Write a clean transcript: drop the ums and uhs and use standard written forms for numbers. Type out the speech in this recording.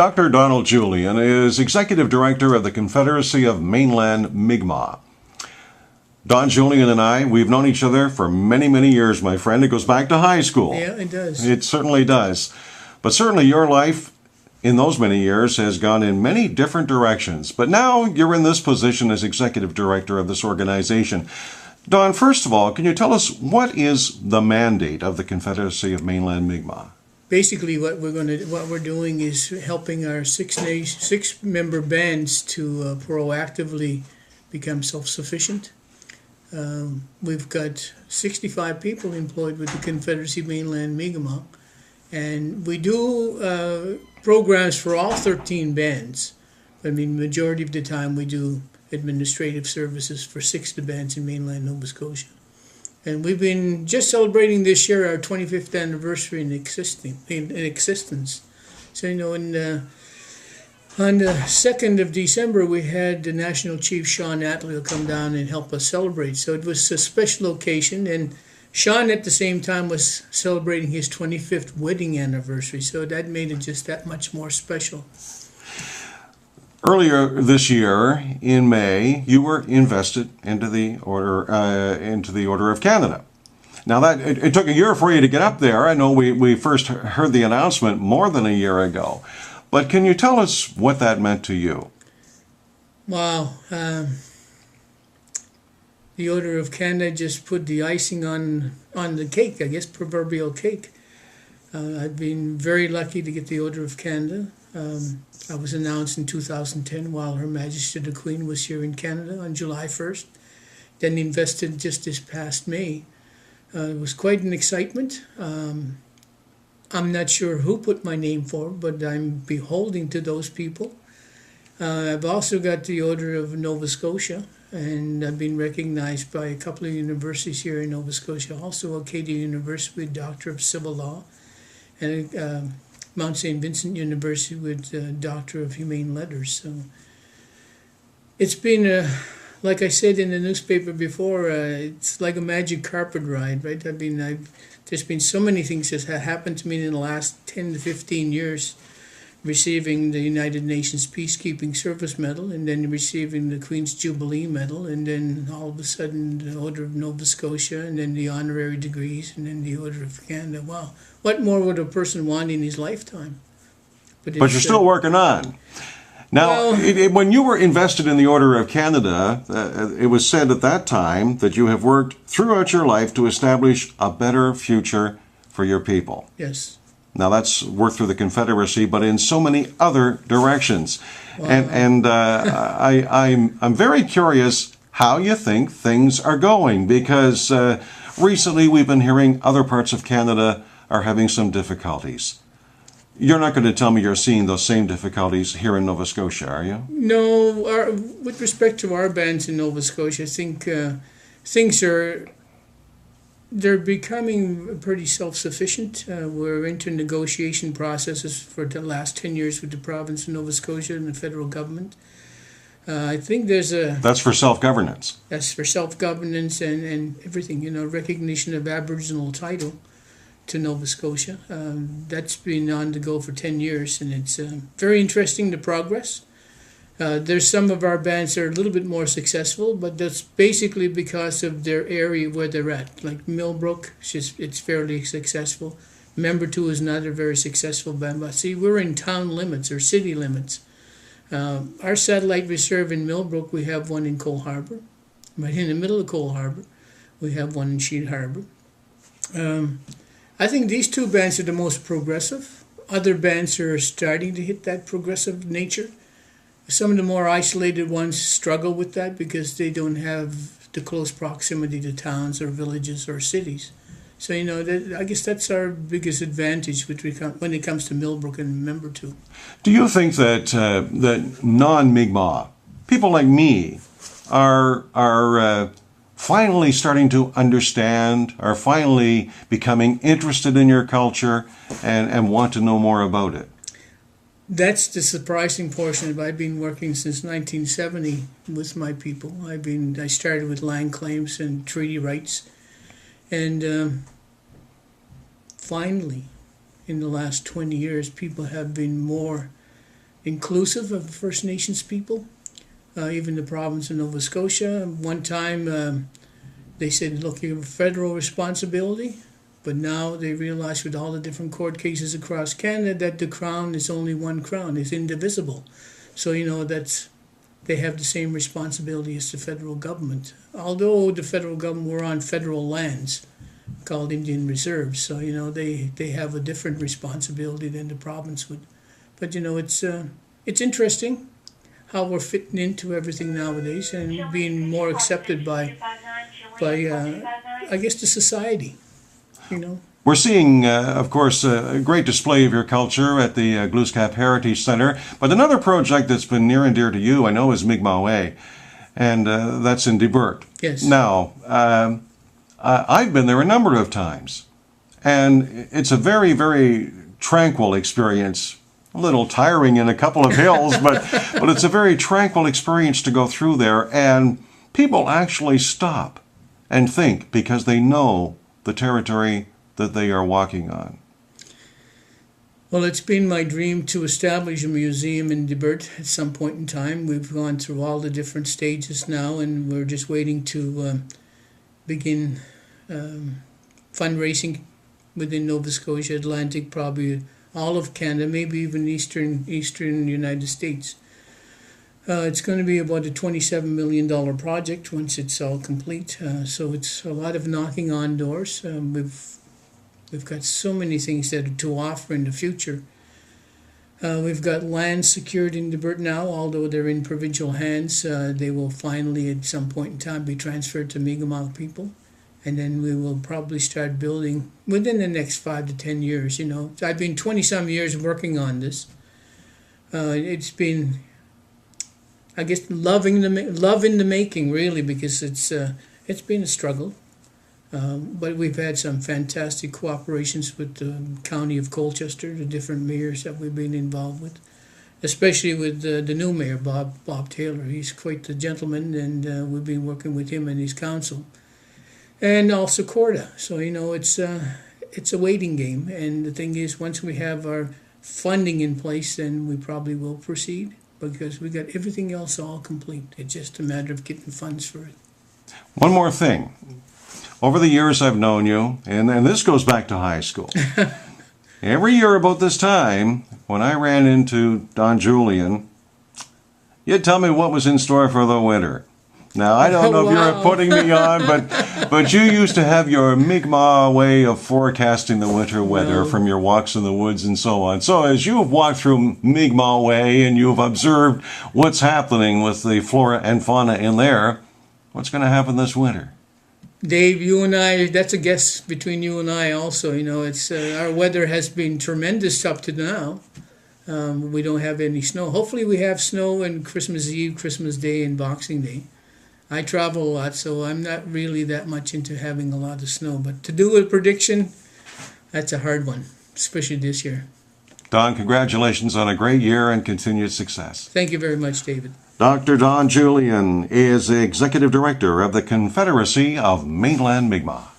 Dr. Donald Julien is Executive Director of the Confederacy of Mainland Mi'kmaq. Don Julien and I, we've known each other for many, many years, my friend. It goes back to high school. Yeah, it does. It certainly does. But certainly your life in those many years has gone in many different directions. But now you're in this position as Executive Director of this organization. Don, first of all, can you tell us what is the mandate of the Confederacy of Mainland Mi'kmaq? Basically, what we're doing is helping our six-member bands to proactively become self-sufficient. We've got 65 people employed with the Confederacy Mainland Mi'kmaq, and we do programs for all 13 bands. I mean, majority of the time we do administrative services for 6 of the bands in mainland Nova Scotia. And we've been just celebrating this year our 25th anniversary in existence. So, you know, on the 2nd of December, we had the National Chief Sean Atlee come down and help us celebrate. So it was a special occasion, and Sean at the same time was celebrating his 25th wedding anniversary, so that made it just that much more special. Earlier this year, in May, you were invested into the Order of Canada. Now that it took a year for you to get up there. I know we first heard the announcement more than a year ago, but can you tell us what that meant to you? Wow, the Order of Canada just put the icing on the cake, I guess, proverbial cake. I've been very lucky to get the Order of Canada. I was announced in 2010 while Her Majesty the Queen was here in Canada on July 1st. Then invested just this past May. It was quite an excitement. I'm not sure who put my name forward, but I'm beholden to those people. I've also got the Order of Nova Scotia, and I've been recognized by a couple of universities here in Nova Scotia, also Acadia University with Doctor of Civil Law, and Mount St. Vincent University with Doctor of Humane Letters. So it's been, like I said in the newspaper before, it's like a magic carpet ride, right? I mean, there's been so many things that have happened to me in the last 10 to 15 years, receiving the United Nations Peacekeeping Service Medal, and then receiving the Queen's Jubilee Medal, and then all of a sudden the Order of Nova Scotia, and then the honorary degrees, and then the Order of Canada. Wow, what more would a person want in his lifetime? But you're still working on. Now, when you were invested in the Order of Canada, it was said at that time that you have worked throughout your life to establish a better future for your people. Yes. Now that's worked through the Confederacy, but in so many other directions. Wow. And I'm very curious how you think things are going, because recently we've been hearing other parts of Canada are having some difficulties. You're not going to tell me you're seeing those same difficulties here in Nova Scotia, are you? No. With respect to our bands in Nova Scotia, I think things they're becoming pretty self-sufficient. We're into negotiation processes for the last 10 years with the province of Nova Scotia and the federal government. I think That's for self-governance. That's for self-governance and everything, you know, recognition of Aboriginal title to Nova Scotia. That's been on the go for 10 years, and it's very interesting, the progress. There's some of our bands that are a little bit more successful, but that's basically because of their area where they're at. Like Millbrook, it's fairly successful. Member 2 is not a very successful band, but see, we're in town limits or city limits. Our satellite reserve in Millbrook, we have one in Cole Harbour. Right in the middle of Cole Harbour, we have one in Sheet Harbour. I think these 2 bands are the most progressive. Other bands are starting to hit that progressive nature. Some of the more isolated ones struggle with that because they don't have the close proximity to towns or villages or cities. So, you know, I guess that's our biggest advantage when it comes to Millbrook and Member 2. Do you think that that non-Mi'kmaq, people like me, are finally starting to understand, are finally becoming interested in your culture and want to know more about it? That's the surprising portion. I've been working since 1970 with my people. I started with land claims and treaty rights, and finally, in the last 20 years, people have been more inclusive of First Nations people, even the province of Nova Scotia. One time they said, look, you have a federal responsibility, but now they realize with all the different court cases across Canada that the crown is only one crown, it's indivisible. So, they have the same responsibility as the federal government. Although the federal government were on federal lands called Indian reserves, so they have a different responsibility than the province would. But it's interesting how we're fitting into everything nowadays and being more accepted by I guess the society. We're seeing, of course, a great display of your culture at the Glooscap Heritage Center. But another project that's been near and dear to you, I know, is Mi'kmaq Way, and that's in Debert. Yes. Now, I've been there a number of times, and it's a very, very tranquil experience. A little tiring in a couple of hills, but it's a very tranquil experience to go through there, and people actually stop and think because they know the territory that they are walking on. Well, it's been my dream to establish a museum in Debert at some point in time. We've gone through all the different stages now, and we're just waiting to begin fundraising within Nova Scotia, Atlantic, probably all of Canada, maybe even eastern United States. It's going to be about a $27 million project once it's all complete. So it's a lot of knocking on doors. We've got so many things that are to offer in the future. We've got land secured in Debert now, although they're in provincial hands. They will finally, at some point in time, be transferred to Mi'kmaq people. And then we will probably start building within the next 5 to 10 years. I've been 20-some years working on this. It's been, I guess, love in the making, really, because it's been a struggle. But we've had some fantastic cooperations with the County of Colchester, the different mayors that we've been involved with, especially with the new mayor, Bob Taylor. He's quite the gentleman, and we've been working with him and his council. And also Corda. So, it's a waiting game. And the thing is, once we have our funding in place, then we probably will proceed, because we got everything else all complete. It's just a matter of getting funds for it. One more thing. Over the years I've known you, and this goes back to high school. Every year about this time, when I ran into Don Julien, you'd tell me what was in store for the winter. Now, I don't know if you're putting me on, but you used to have your Mi'kmaq way of forecasting the winter weather from your walks in the woods and so on. So as you've walked through Mi'kmaq Way and you've observed what's happening with the flora and fauna in there, what's going to happen this winter? Dave, you and I, that's a guess between you and I also. It's our weather has been tremendous up to now. We don't have any snow. Hopefully we have snow on Christmas Eve, Christmas Day, and Boxing Day. I travel a lot, so I'm not really that much into having a lot of snow. But to do a prediction, that's a hard one, especially this year. Don, congratulations on a great year and continued success. Thank you very much, David. Dr. Don Julien is Executive Director of the Confederacy of Mainland Mi'kmaq.